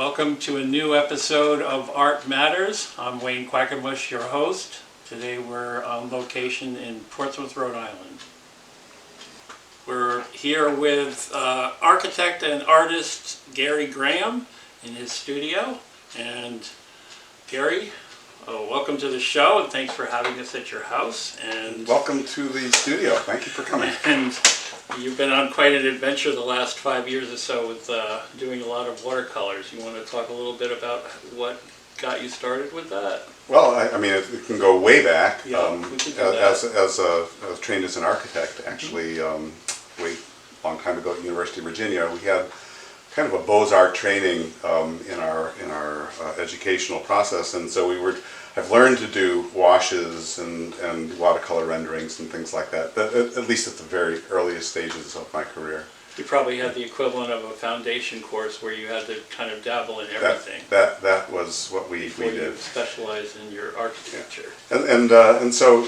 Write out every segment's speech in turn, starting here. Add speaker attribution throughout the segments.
Speaker 1: Welcome to a new episode of Art Matters. I'm Wayne Quackenbush, your host. Today we're on location in Portsmouth, Rhode Island. We're here with architect and artist Gary Graham in his studio. And Gary, welcome to the show and thanks for having us at your house. And
Speaker 2: welcome to the studio. Thank you for coming.
Speaker 1: And you've been on quite an adventure the last 5 years or so with doing a lot of watercolors. You want to talk a little bit about what got you started with that?
Speaker 2: Well, I mean, it can go way back.
Speaker 1: Yeah, we can do that.
Speaker 2: As I was trained as an architect, actually, way long time ago at University of Virginia, we had kind of a Beaux-Arts training in our educational process, and so I've learned to do washes and watercolor renderings and things like that, at least at the very earliest stages of my career.
Speaker 1: You probably had the equivalent of a foundation course where you had to kind of dabble in everything.
Speaker 2: That was what we did.
Speaker 1: You specialized in your architecture.
Speaker 2: Yeah. And so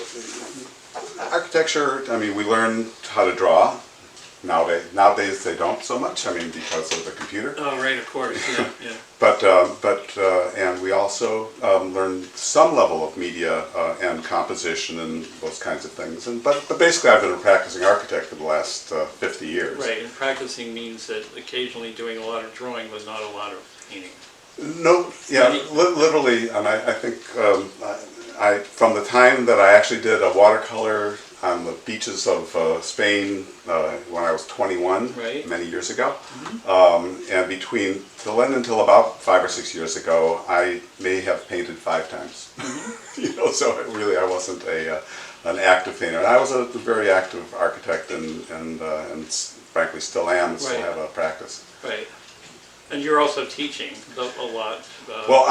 Speaker 2: architecture, I mean, we learned how to draw. Nowadays they don't so much. I mean, because of the computer.
Speaker 1: Oh, right, of course. Yeah, yeah.
Speaker 2: But and we also learned some level of media and composition and those kinds of things. But basically, I've been a practicing architect for the last 50 years.
Speaker 1: Right, and practicing means that occasionally doing a lot of drawing, but not a lot of painting.
Speaker 2: No, yeah, literally, and I think I from the time that I actually did a watercolor on the beaches of Spain when I was 21,
Speaker 1: right,
Speaker 2: many years ago. Mm-hmm. And until about 5 or 6 years ago, I may have painted 5 times. Mm-hmm. So really I wasn't an active painter. And I was a very active architect and frankly still am, and still have a practice.
Speaker 1: Right. And you're also teaching a lot.
Speaker 2: Well,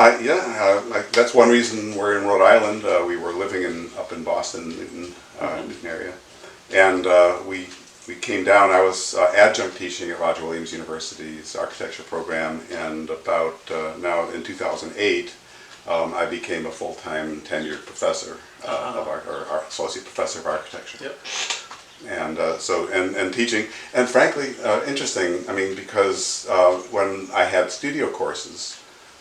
Speaker 2: that's one reason we're in Rhode Island. We were living up in Boston, Newton area, and we came down. I was adjunct teaching at Roger Williams University's architecture program, and about now in 2008, I became a full-time tenured professor or associate professor of architecture.
Speaker 1: Yep.
Speaker 2: And and teaching, and frankly, interesting. I mean, because when I had studio courses,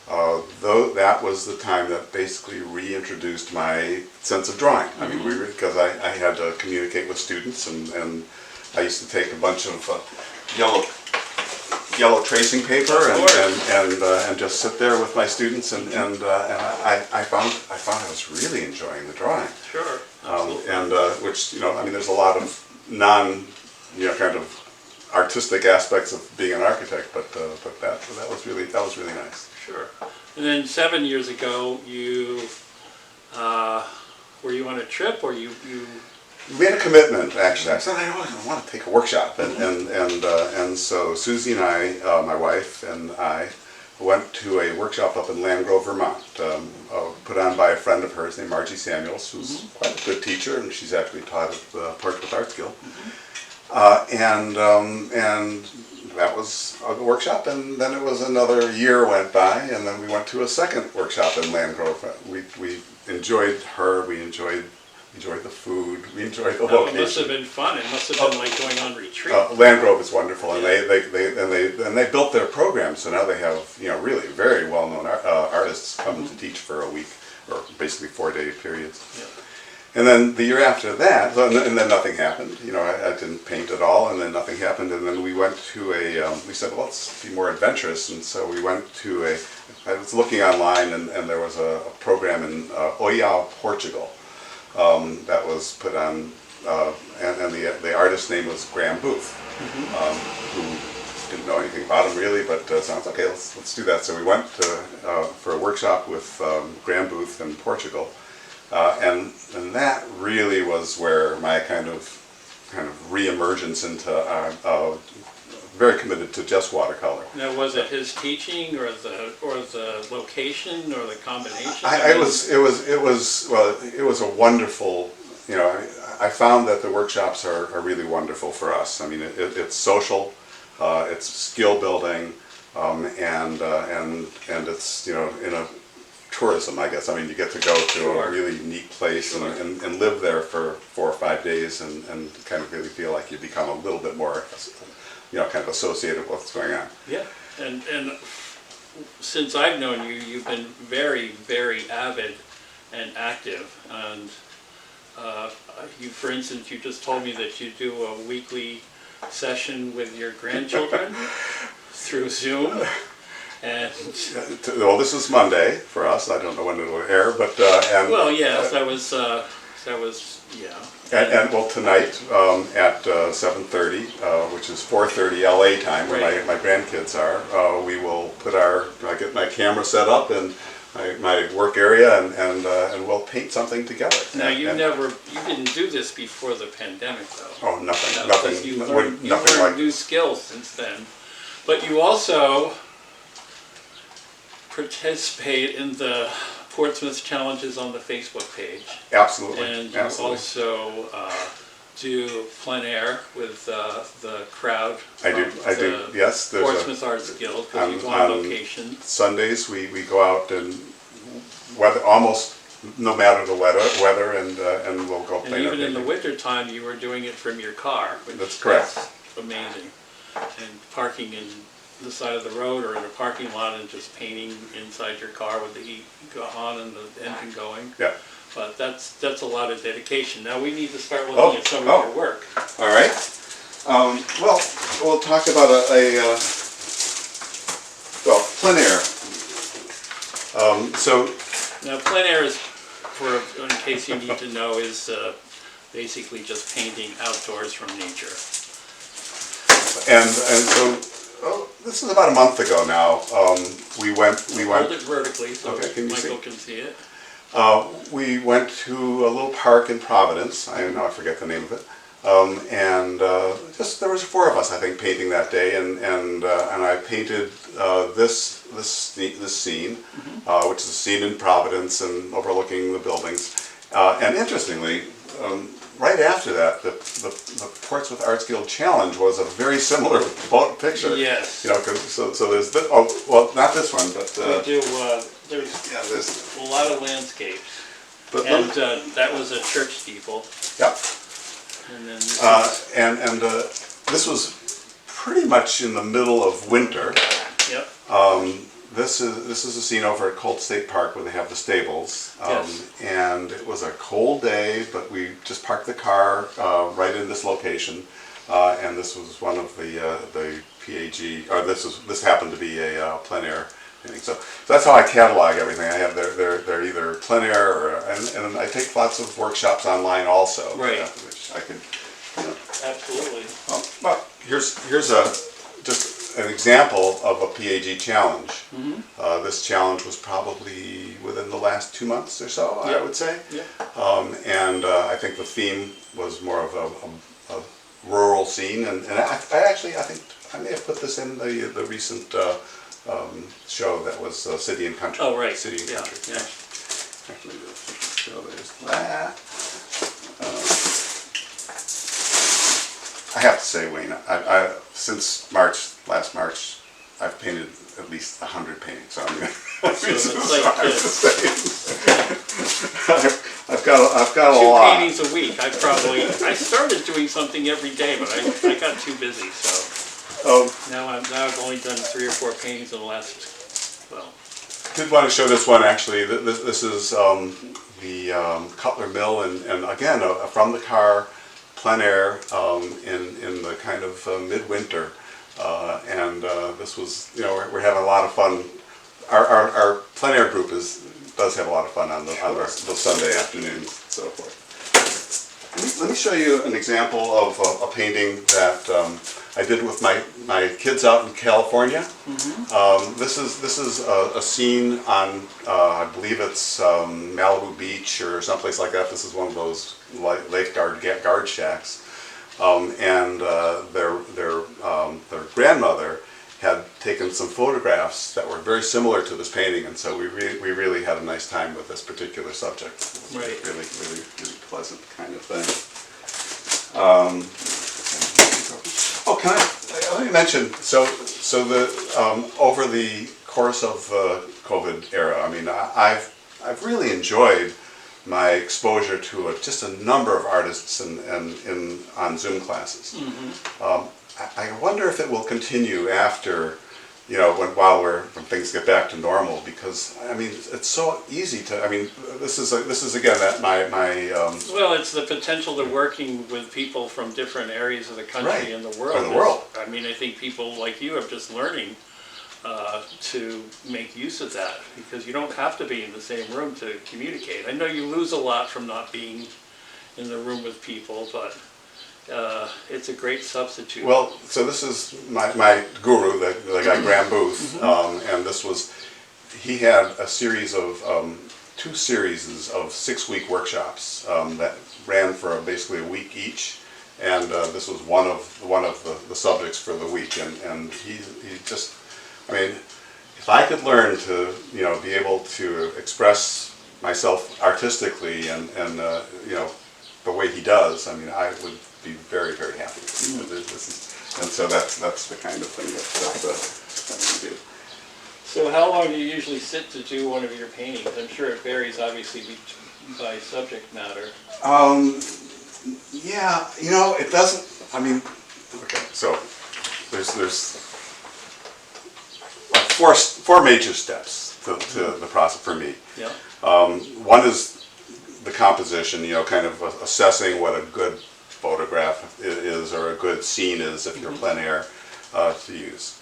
Speaker 2: that was the time that basically reintroduced my sense of drawing. I mean, because I had to communicate with students, and I used to take a bunch of yellow tracing paper and just sit there with my students, and I found I was really enjoying the drawing.
Speaker 1: Sure.
Speaker 2: Which I mean, there's a lot of kind of artistic aspects of being an architect, but that was really nice.
Speaker 1: Sure. And then 7 years ago, were you on a trip, or you
Speaker 2: made a commitment? Actually, I said I want to take a workshop, and so Susie and I, my wife and I, went to a workshop up in Land Grove, Vermont, put on by a friend of hers named Margie Samuels, who's quite a good teacher, and she's actually taught at the Portsmouth Art Guild. And that was the workshop, and then it was another year went by, and then we went to a second workshop in Land Grove. We enjoyed her, we enjoyed the food, we enjoyed the location.
Speaker 1: It must have been fun. It must have been like going on retreat.
Speaker 2: Land Grove is wonderful, and they built their program, so now they have really very well-known artists come to teach for a week, or basically 4-day periods.
Speaker 1: Yeah.
Speaker 2: And then the year after that, and then nothing happened. I didn't paint at all, and then nothing happened. And then we went to we said, well, let's be more adventurous. And so we went to I was looking online, and there was a program in Oião, Portugal, that was put on, and the artist's name was Graham Booth, who didn't know anything about him really, but sounds okay. Let's do that. So we went for a workshop with Graham Booth in Portugal. And that really was where my kind of re-emergence into very committed to just watercolor.
Speaker 1: Now, was it his teaching, or the location, or the combination?
Speaker 2: It was a wonderful. I found that the workshops are really wonderful for us. I mean, it's social, it's skill building, and it's in a tourism, I guess. I mean, you get to go to a really neat place and live there for 4 or 5 days and kind of really feel like you become a little bit more, kind of associated with what's going on.
Speaker 1: Yeah, and since I've known you, you've been very, very avid and active. And you, for instance, you just told me that you do a weekly session with your grandchildren through Zoom. And
Speaker 2: well, this is Monday for us. I don't know when it'll air, but and
Speaker 1: well, yes, that was yeah.
Speaker 2: and well, tonight at 7:30, which is 4:30 LA time, where
Speaker 1: Right.
Speaker 2: my grandkids are, we will put I get my camera set up in my work area, and we'll paint something together.
Speaker 1: Now you didn't do this before the pandemic, though.
Speaker 2: Oh, nothing,
Speaker 1: No,
Speaker 2: nothing,
Speaker 1: you
Speaker 2: nothing
Speaker 1: learned
Speaker 2: like.
Speaker 1: new skills since then, but you also participate in the Portsmouth challenges on the Facebook page,
Speaker 2: Absolutely,
Speaker 1: and you
Speaker 2: absolutely.
Speaker 1: also do plein air with the crowd.
Speaker 2: I do, yes. There's
Speaker 1: Portsmouth Arts Guild, because you
Speaker 2: on
Speaker 1: want location.
Speaker 2: Sundays we go out and almost no matter the weather, and we'll go
Speaker 1: And
Speaker 2: play.
Speaker 1: even in the winter time, you were doing it from your car.
Speaker 2: That's correct.
Speaker 1: That's amazing. And parking in the side of the road or in a parking lot and just painting inside your car with the heat on and the engine going.
Speaker 2: Yeah.
Speaker 1: But that's a lot of dedication. Now we need to start looking at some of your work.
Speaker 2: All right. Well, we'll talk about plein air. So
Speaker 1: Now plein air is, in case you need to know, is basically just painting outdoors from nature.
Speaker 2: and so this is about a month ago now. We went.
Speaker 1: Hold it vertically so
Speaker 2: Okay, can you
Speaker 1: Michael
Speaker 2: see?
Speaker 1: can see it.
Speaker 2: We went to a little park in Providence. I forget the name of it. And just there was 4 of us, I think, painting that day, and I painted this scene, which is a scene in Providence and overlooking the buildings. And interestingly, right after that, the Portsmouth Arts Guild Challenge was a very similar picture.
Speaker 1: Yes.
Speaker 2: You know, so there's this, not this one, but
Speaker 1: We do. There's a lot of landscapes,
Speaker 2: But
Speaker 1: and that was a church steeple.
Speaker 2: Yep.
Speaker 1: And then this
Speaker 2: This was pretty much in the middle of winter.
Speaker 1: yep.
Speaker 2: This is a scene over at Colt State Park where they have the stables.
Speaker 1: Yes.
Speaker 2: And it was a cold day, but we just parked the car right in this location. And this was one of the PAG, or this happened to be a plein air painting. So that's how I catalog everything. I have they're either plein air and I take lots of workshops online also.
Speaker 1: Right.
Speaker 2: Which I could.
Speaker 1: Absolutely.
Speaker 2: Well, here's just an example of a PAG challenge.
Speaker 1: Mm-hmm.
Speaker 2: This challenge was probably within the last 2 months or so, I would say.
Speaker 1: Yeah.
Speaker 2: And I think the theme was more of a rural scene, and I think I may have put this in the recent show that was City and Country.
Speaker 1: Oh, right.
Speaker 2: City and
Speaker 1: Yeah,
Speaker 2: Country.
Speaker 1: yeah.
Speaker 2: Actually, so there's that. I have to say, Wayne, I since last March, I've painted at least 100 paintings. So I'm I've got a lot.
Speaker 1: 2 paintings a week. I started doing something every day, but I got too busy. So now I've only done 3 or 4 paintings in the last. Well,
Speaker 2: Did want to show this one actually. This is the Cutler Mill, and again from the car. Plein air in the kind of midwinter, and this was, we're having a lot of fun. Our plein air group does have a lot of fun on those Sunday afternoons and so forth. Let me show you an example of a painting that I did with my kids out in California. Mm-hmm. This is a scene on I believe it's Malibu Beach or someplace like that. This is one of those lifeguard guard shacks, and their grandmother had taken some photographs that were very similar to this painting, and so we really had a nice time with this particular subject.
Speaker 1: Right.
Speaker 2: Really pleasant kind of thing. Let me mention, so the over the course of the COVID era, I mean, I've really enjoyed my exposure to just a number of artists on Zoom classes. Mm-hmm. I wonder if it will continue after you know, when things get back to normal, because I mean it's so easy to. I mean, this is again that my
Speaker 1: Well, it's the potential to working with people from different areas of the country
Speaker 2: Right.
Speaker 1: and the world.
Speaker 2: Or the world.
Speaker 1: I mean, I think people like you are just learning to make use of that, because you don't have to be in the same room to communicate. I know you lose a lot from not being in the room with people, but it's a great substitute.
Speaker 2: well. So this is my guru, the guy Graham Booth, and this was he had a series of 2 series of 6-week workshops that ran for basically a week each. And this was one of the subjects for the week, and he just, I mean, if I could learn to, you know, be able to express myself artistically and you know, the way he does, I mean, I would be very, very happy. And so that's the kind of thing that we do.
Speaker 1: So how long do you usually sit to do one of your paintings? I'm sure it varies, obviously, by subject matter.
Speaker 2: Yeah, you know, it doesn't. I mean, okay. So there's like four major steps to the process for me.
Speaker 1: Yeah.
Speaker 2: One is the composition. You know, kind of assessing what a good photograph is or a good scene is if you're plein air to use.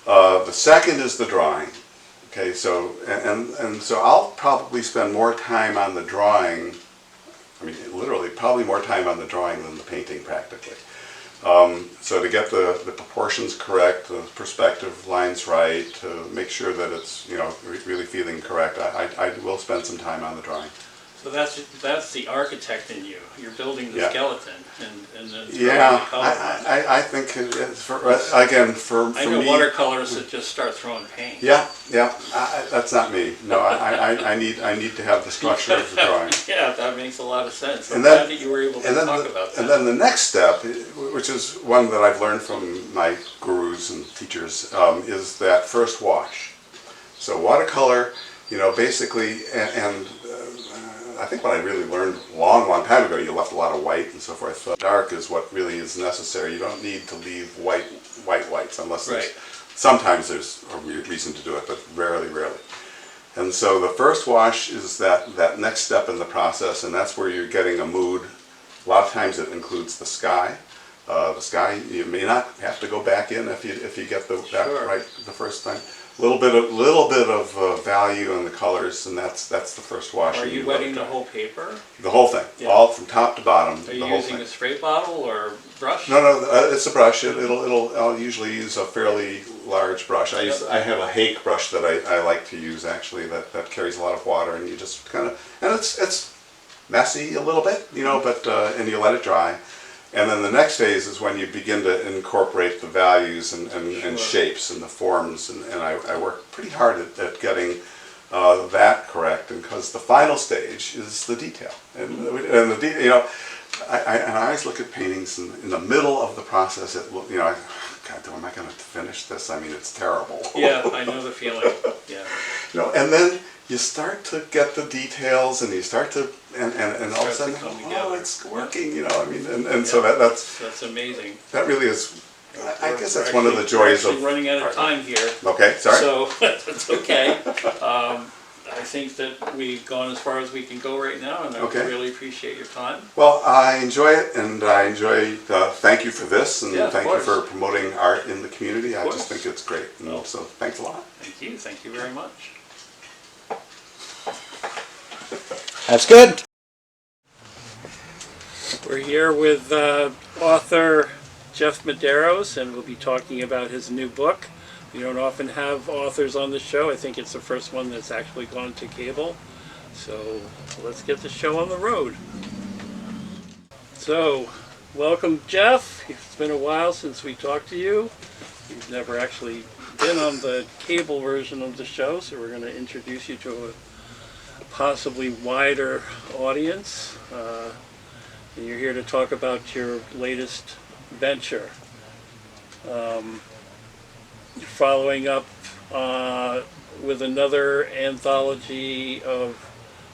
Speaker 2: The second is the drawing. Okay, so and so I'll probably spend more time on the drawing. I mean, literally, probably more time on the drawing than the painting, practically. So to get the proportions correct, the perspective lines right, to make sure that it's, you know, really feeling correct, I will spend some time on the drawing.
Speaker 1: So that's the architect in you. You're building the
Speaker 2: Yeah.
Speaker 1: skeleton and then throwing
Speaker 2: Yeah,
Speaker 1: the color on it.
Speaker 2: I think it's for
Speaker 1: I know
Speaker 2: me,
Speaker 1: watercolorists that just start throwing paint.
Speaker 2: Yeah, that's not me. No, I need to have the structure of the drawing.
Speaker 1: Yeah, that makes a lot of sense. I'm
Speaker 2: And
Speaker 1: glad
Speaker 2: then-
Speaker 1: that you were able to
Speaker 2: And then,
Speaker 1: talk about that.
Speaker 2: and then the next step, which is one that I've learned from my gurus and teachers, is that first wash. So watercolor, you know, basically, and I think what I really learned a long time ago, you left a lot of white and so forth. Dark is what really is necessary. You don't need to leave whites unless there's,
Speaker 1: Right.
Speaker 2: sometimes there's a reason to do it, but rarely. And so the first wash is that next step in the process, and that's where you're getting a mood. A lot of times it includes the sky. The sky, you may not have to go back in if you get that
Speaker 1: Sure.
Speaker 2: right the first time. Little bit of value in the colors, and that's the first wash.
Speaker 1: Are
Speaker 2: and
Speaker 1: you
Speaker 2: let it
Speaker 1: wetting the
Speaker 2: dry.
Speaker 1: whole paper?
Speaker 2: The whole thing,
Speaker 1: Yeah.
Speaker 2: all from top to bottom.
Speaker 1: Are
Speaker 2: the
Speaker 1: you
Speaker 2: whole
Speaker 1: using
Speaker 2: thing.
Speaker 1: a spray bottle or brush?
Speaker 2: No, it's a brush. I'll usually use a fairly large brush. I have a hake brush that I like to use actually that carries a lot of water, and you just kind of, and it's messy a little bit, you know, but and you let it dry. And then the next phase is when you begin to incorporate the values and
Speaker 1: Sure.
Speaker 2: shapes and the forms, and I work pretty hard at getting that correct, and because the final stage is the detail, and you know, I always look at paintings in the middle of the process. You know, God, am I going to finish this? I mean, it's terrible.
Speaker 1: Yeah, I know the feeling. Yeah.
Speaker 2: You know, and then you start to get the details, and you start to, and all of a
Speaker 1: Starts to
Speaker 2: sudden,
Speaker 1: come
Speaker 2: oh,
Speaker 1: together.
Speaker 2: it's working. You know, I mean, and so that's
Speaker 1: amazing.
Speaker 2: that really is. I guess
Speaker 1: We're
Speaker 2: that's one of the
Speaker 1: actually-
Speaker 2: joys
Speaker 1: we're
Speaker 2: of.
Speaker 1: actually running out of time here.
Speaker 2: Okay, sorry.
Speaker 1: So that's okay. I think that we've gone as far as we can go right now, and I
Speaker 2: Okay.
Speaker 1: really appreciate your time.
Speaker 2: Well, I enjoy it, and I enjoy. Thank you for this, and
Speaker 1: Yeah, of
Speaker 2: thank you
Speaker 1: course.
Speaker 2: for promoting art in the community. I
Speaker 1: course.
Speaker 2: just think it's great, and
Speaker 1: Well.
Speaker 2: so thanks a lot.
Speaker 1: Thank you very much.
Speaker 3: That's good.
Speaker 1: We're here with author Jeff Medeiros, and we'll be talking about his new book. We don't often have authors on the show. I think it's the first one that's actually gone to cable. So let's get the show on the road. So, welcome, Jeff. It's been a while since we talked to you. You've never actually been on the cable version of the show, so we're going to introduce you to a possibly wider audience. And you're here to talk about your latest venture. You're following up with another anthology of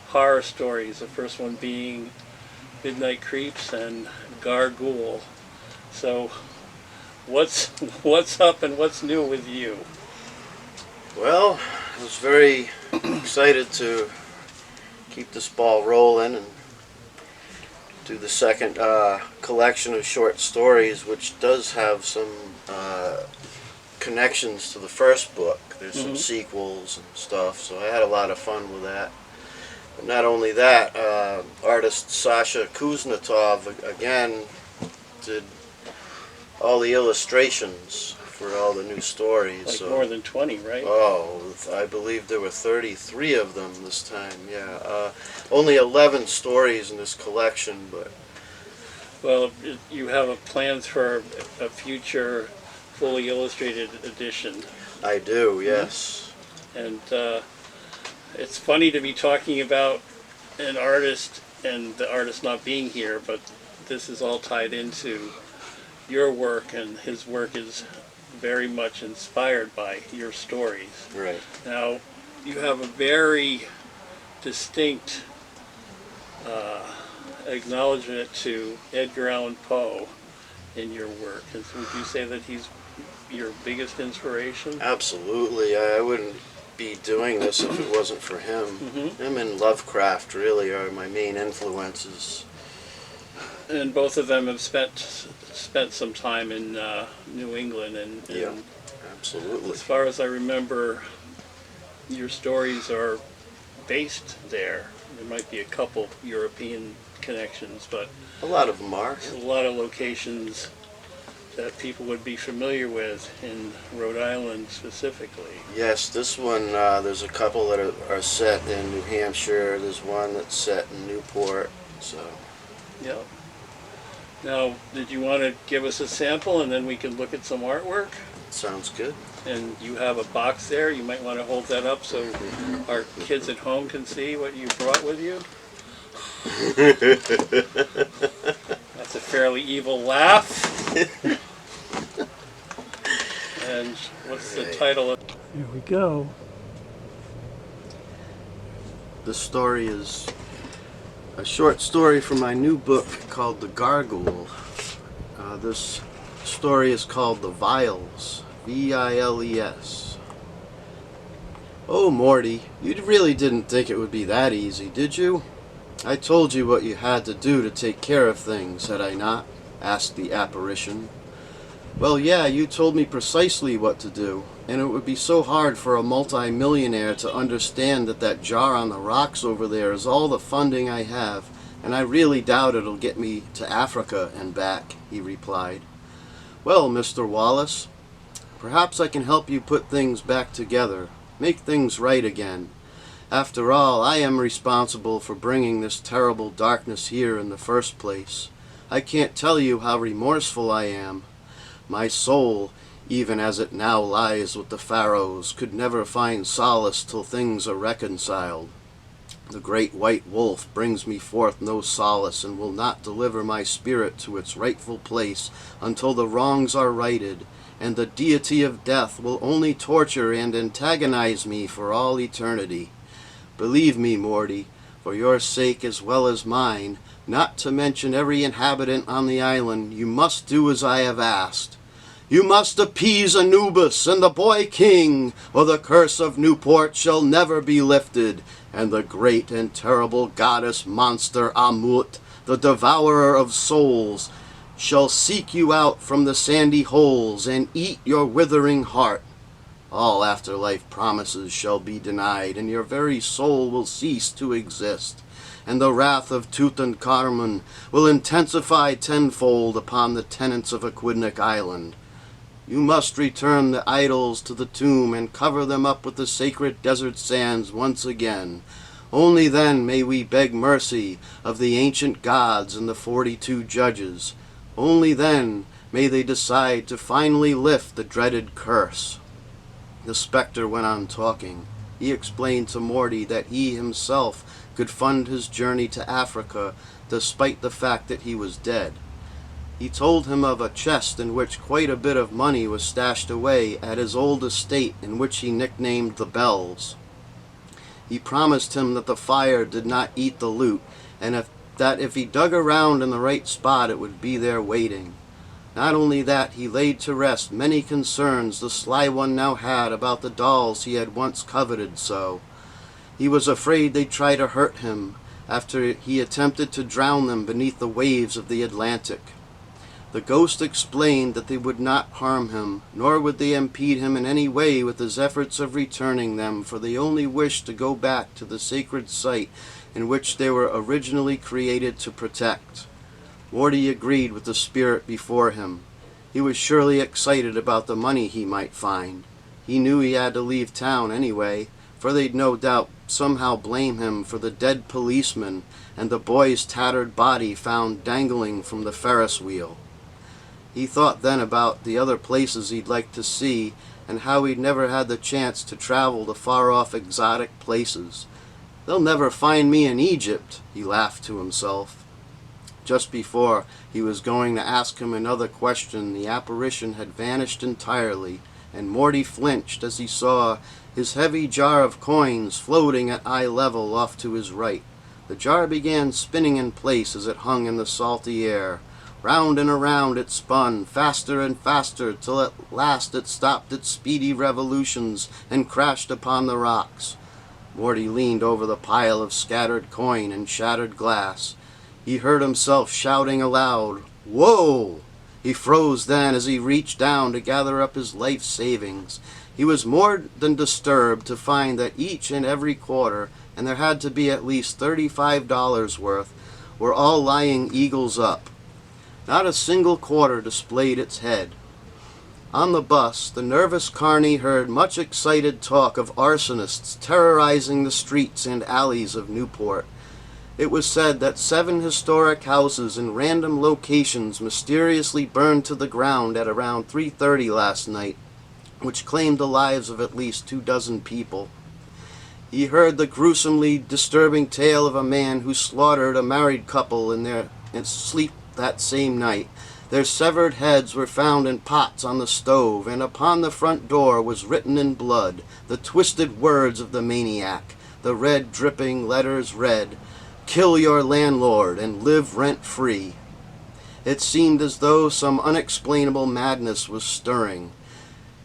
Speaker 1: horror stories, the first one being Midnight Creeps and Gargoyle. So what's up and what's new with you?
Speaker 4: Well, I was very excited to keep this ball rolling and do the second collection of short stories, which does have some connections to the first book. There's some sequels and stuff, so I had a lot of fun with that. But not only that, artist Sasha Kuznetsov again did all the illustrations for all the new stories.
Speaker 1: Like
Speaker 4: so,
Speaker 1: more than 20, right?
Speaker 4: Oh, I believe there were 33 of them this time, yeah. Only 11 stories in this collection, but...
Speaker 1: Well, you have plans for a future fully illustrated edition.
Speaker 4: I do, yes.
Speaker 1: And it's funny to be talking about an artist and the artist not being here, but this is all tied into your work, and his work is very much inspired by your stories.
Speaker 4: Right.
Speaker 1: Now, you have a very distinct acknowledgement to Edgar Allan Poe in your work. Would you say that he's your biggest inspiration?
Speaker 4: Absolutely. I wouldn't be doing this if it wasn't for him. Him and Lovecraft really are my main influences.
Speaker 1: And both of them have spent some time in New England, and
Speaker 4: Yeah, absolutely.
Speaker 1: as far as I remember, your stories are based there. There might be a couple European connections, but
Speaker 4: A lot of them are.
Speaker 1: a lot of locations that people would be familiar with in Rhode Island specifically.
Speaker 4: Yes, this one, there's a couple that are set in New Hampshire. There's one that's set in Newport. So,
Speaker 1: Yeah. Now, did you want to give us a sample and then we can look at some artwork?
Speaker 4: sounds good.
Speaker 1: And you have a box there. You might want to hold that up so our kids at home can see what you brought with you. That's a fairly evil laugh. And what's the title of... Here we go.
Speaker 4: The story is a short story from my new book called The Gargoyle. This story is called The Vials, V-I-L-E-S. Oh, Morty, you really didn't think it would be that easy, did you? I told you what you had to do to take care of things, had I not? Asked the apparition. Well, yeah, you told me precisely what to do, and it would be so hard for a multi-millionaire to understand that that jar on the rocks over there is all the funding I have, and I really doubt it'll get me to Africa and back, he replied. Well, Mr. Wallace, perhaps I can help you put things back together, make things right again. After all, I am responsible for bringing this terrible darkness here in the first place. I can't tell you how remorseful I am. My soul, even as it now lies with the pharaohs, could never find solace till things are reconciled. The great white wolf brings me forth no solace, and will not deliver my spirit to its rightful place until the wrongs are righted, and the deity of death will only torture and antagonize me for all eternity. Believe me, Morty, for your sake as well as mine, not to mention every inhabitant on the island, you must do as I have asked. You must appease Anubis and the boy king, or the curse of Newport shall never be lifted, and the great and terrible goddess monster Amut, the devourer of souls, shall seek you out from the sandy holes and eat your withering heart. All afterlife promises shall be denied, and your very soul will cease to exist, and the wrath of Tutankhamun will intensify tenfold upon the tenants of Aquidneck Island. You must return the idols to the tomb and cover them up with the sacred desert sands once again. Only then may we beg mercy of the ancient gods and the 42 judges. Only then may they decide to finally lift the dreaded curse. The specter went on talking. He explained to Morty that he himself could fund his journey to Africa despite the fact that he was dead. He told him of a chest in which quite a bit of money was stashed away at his old estate, in which he nicknamed the Bells. He promised him that the fire did not eat the loot, and that if he dug around in the right spot it would be there waiting. Not only that, he laid to rest many concerns the sly one now had about the dolls he had once coveted so. He was afraid they'd try to hurt him after he attempted to drown them beneath the waves of the Atlantic. The ghost explained that they would not harm him, nor would they impede him in any way with his efforts of returning them, for they only wished to go back to the sacred site in which they were originally created to protect. Morty agreed with the spirit before him. He was surely excited about the money he might find. He knew he had to leave town anyway, for they'd no doubt somehow blame him for the dead policeman and the boy's tattered body found dangling from the Ferris wheel. He thought then about the other places he'd like to see and how he'd never had the chance to travel to far-off exotic places. "They'll never find me in Egypt," he laughed to himself. Just before he was going to ask him another question, the apparition had vanished entirely, and Morty flinched as he saw his heavy jar of coins floating at eye level off to his right. The jar began spinning in place as it hung in the salty air. Round and around it spun, faster and faster, till at last it stopped its speedy revolutions and crashed upon the rocks. Morty leaned over the pile of scattered coin and shattered glass. He heard himself shouting aloud, "Whoa!" He froze then as he reached down to gather up his life savings. He was more than disturbed to find that each and every quarter, and there had to be at least $35 worth, were all lying eagles up. Not a single quarter displayed its head. On the bus, the nervous carney heard much excited talk of arsonists terrorizing the streets and alleys of Newport. It was said that 7 historic houses in random locations mysteriously burned to the ground at around 3:30 last night, which claimed the lives of at least 24 people. He heard the gruesomely disturbing tale of a man who slaughtered a married couple in their sleep that same night. Their severed heads were found in pots on the stove, and upon the front door was written in blood the twisted words of the maniac. The red dripping letters read, "Kill your landlord and live rent-free." It seemed as though some unexplainable madness was stirring.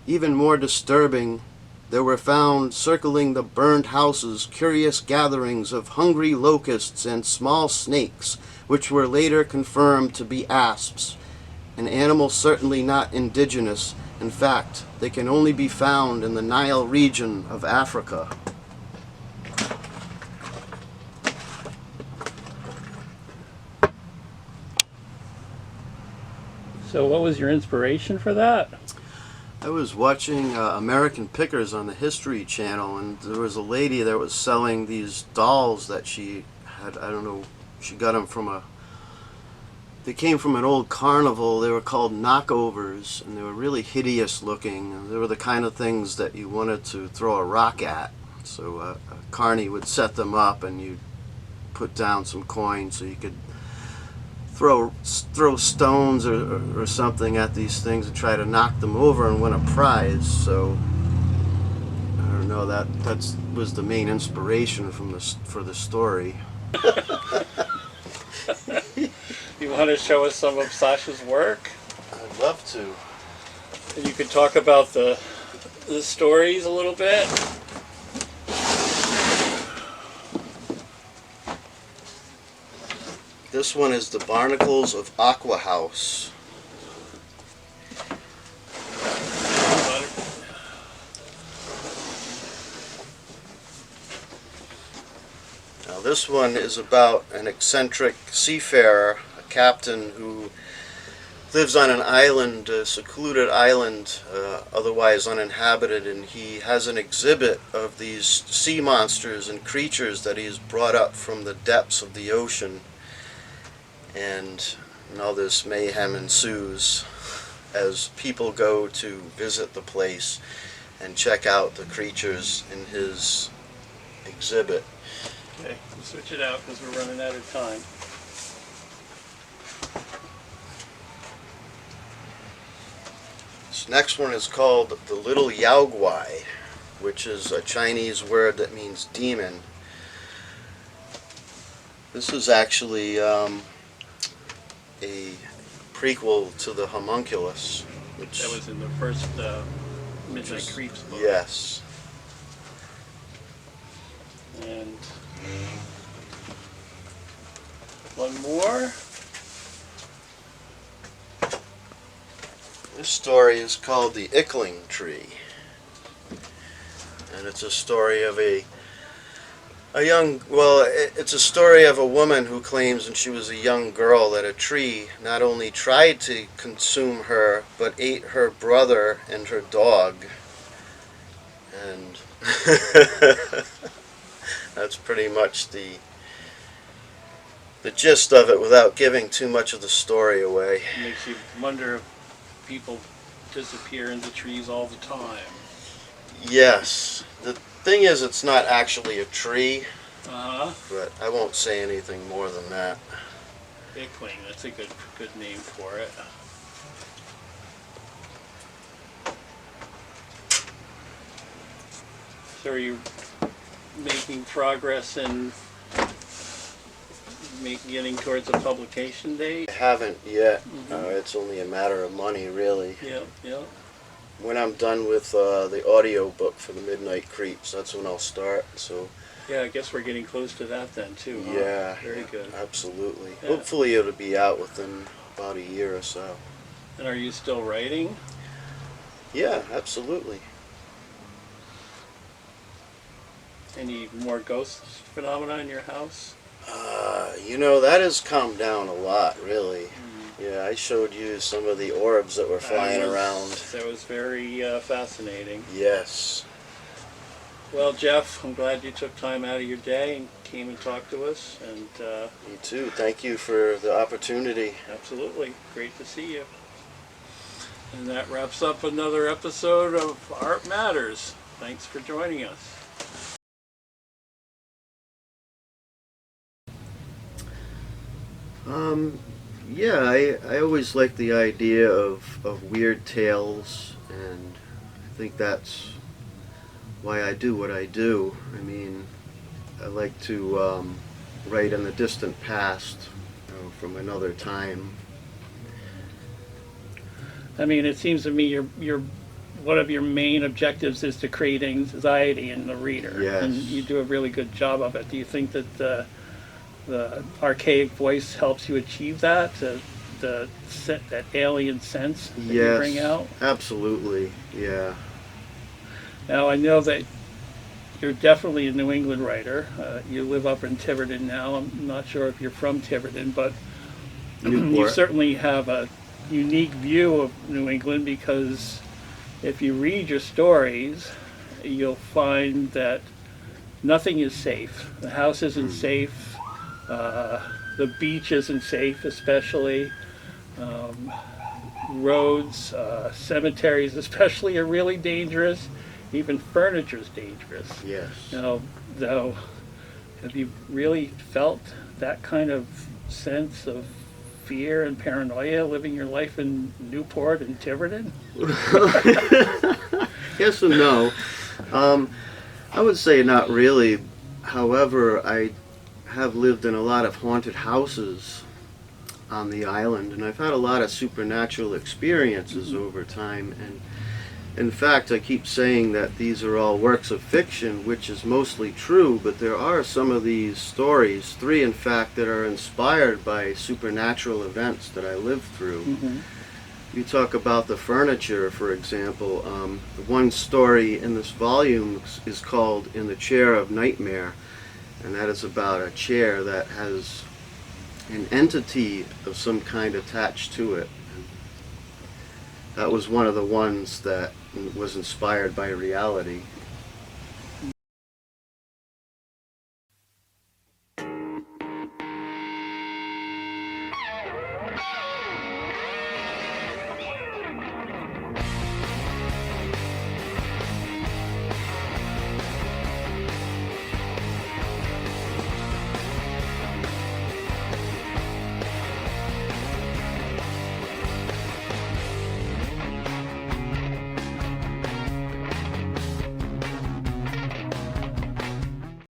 Speaker 4: Even more disturbing, there were found circling the burned houses curious gatherings of hungry locusts and small snakes, which were later confirmed to be asps, an animal certainly not indigenous. In fact, they can only be found in the Nile region of Africa.
Speaker 1: So what was your inspiration for that?
Speaker 4: I was watching American Pickers on the History Channel, and there was a lady that was selling these dolls that she had, I don't know, she got them from they came from an old carnival. They were called knockovers, and they were really hideous looking. They were the kind of things that you wanted to throw a rock at. So a carny would set them up, and you'd put down some coins so you could throw stones or something at these things and try to knock them over and win a prize. So I don't know, that was the main inspiration for the story.
Speaker 1: You want to show us some of Sasha's work?
Speaker 4: I'd love to.
Speaker 1: And you could talk about the stories a little bit.
Speaker 4: This one is the Barnacles of Aqua House. Now this one is about an eccentric seafarer, a captain who lives on an island, a secluded island, otherwise uninhabited, and he has an exhibit of these sea monsters and creatures that he's brought up from the depths of the ocean. And all this mayhem ensues as people go to visit the place and check out the creatures in his exhibit.
Speaker 1: Okay, we'll switch it out because we're running out of time.
Speaker 4: This next one is called the Little Yaoguai, which is a Chinese word that means demon. This is actually a prequel to the Homunculus, which
Speaker 1: That was in the first Midnight Creeps book.
Speaker 4: yes.
Speaker 1: And one more.
Speaker 4: This story is called The Ickling Tree, and it's a story of it's a story of a woman who claims when she was a young girl that a tree not only tried to consume her, but ate her brother and her dog. And that's pretty much the gist of it without giving too much of the story away.
Speaker 1: It makes you wonder if people disappear into trees all the time.
Speaker 4: Yes. The thing is, it's not actually a tree,
Speaker 1: Uh-huh.
Speaker 4: but I won't say anything more than that.
Speaker 1: Ickling, that's a good name for it. So are you making progress in getting towards a publication date?
Speaker 4: I haven't yet. It's only a matter of money, really.
Speaker 1: Yep, yep.
Speaker 4: When I'm done with the audio book for the Midnight Creeps, that's when I'll start. So
Speaker 1: Yeah, I guess we're getting close to that then too, huh?
Speaker 4: yeah,
Speaker 1: Very good.
Speaker 4: absolutely.
Speaker 1: Yeah.
Speaker 4: Hopefully, it'll be out within about a year or so.
Speaker 1: And are you still writing?
Speaker 4: Yeah, absolutely.
Speaker 1: Any more ghost phenomena in your house?
Speaker 4: That has calmed down a lot, really. Yeah, I showed you some of the orbs that were flying around.
Speaker 1: That was very fascinating.
Speaker 4: Yes.
Speaker 1: Well, Jeff, I'm glad you took time out of your day and came and talked to us. And
Speaker 4: Me too. Thank you for the opportunity.
Speaker 1: absolutely, great to see you. And that wraps up another episode of Art Matters. Thanks for joining us.
Speaker 4: Yeah, I always like the idea of weird tales, and I think that's why I do what I do. I mean, I like to write in the distant past, from another time.
Speaker 1: I mean, it seems to me your one of your main objectives is to create anxiety in the reader.
Speaker 4: Yes.
Speaker 1: And you do a really good job of it. Do you think that the archaic voice helps you achieve that? That alien sense that you bring out?
Speaker 4: Absolutely, yeah.
Speaker 1: Now, I know that you're definitely a New England writer. You live up in Tiverton now. I'm not sure if you're from Tiverton, but you
Speaker 4: Newport.
Speaker 1: certainly have a unique view of New England, because if you read your stories, you'll find that nothing is safe. The house isn't safe. The beach isn't safe, especially. Roads, cemeteries especially are really dangerous. Even furniture's dangerous.
Speaker 4: Yes.
Speaker 1: Now, though, have you really felt that kind of sense of fear and paranoia living your life in Newport and Tiverton?
Speaker 4: Yes and no. I would say not really. However, I have lived in a lot of haunted houses on the island, and I've had a lot of supernatural experiences over time. And in fact, I keep saying that these are all works of fiction, which is mostly true, but there are some of these stories, 3 in fact, that are inspired by supernatural events that I lived through. You talk about the furniture, for example. One story in this volume is called In the Chair of Nightmare, and that is about a chair that has an entity of some kind attached to it. That was one of the ones that was inspired by reality.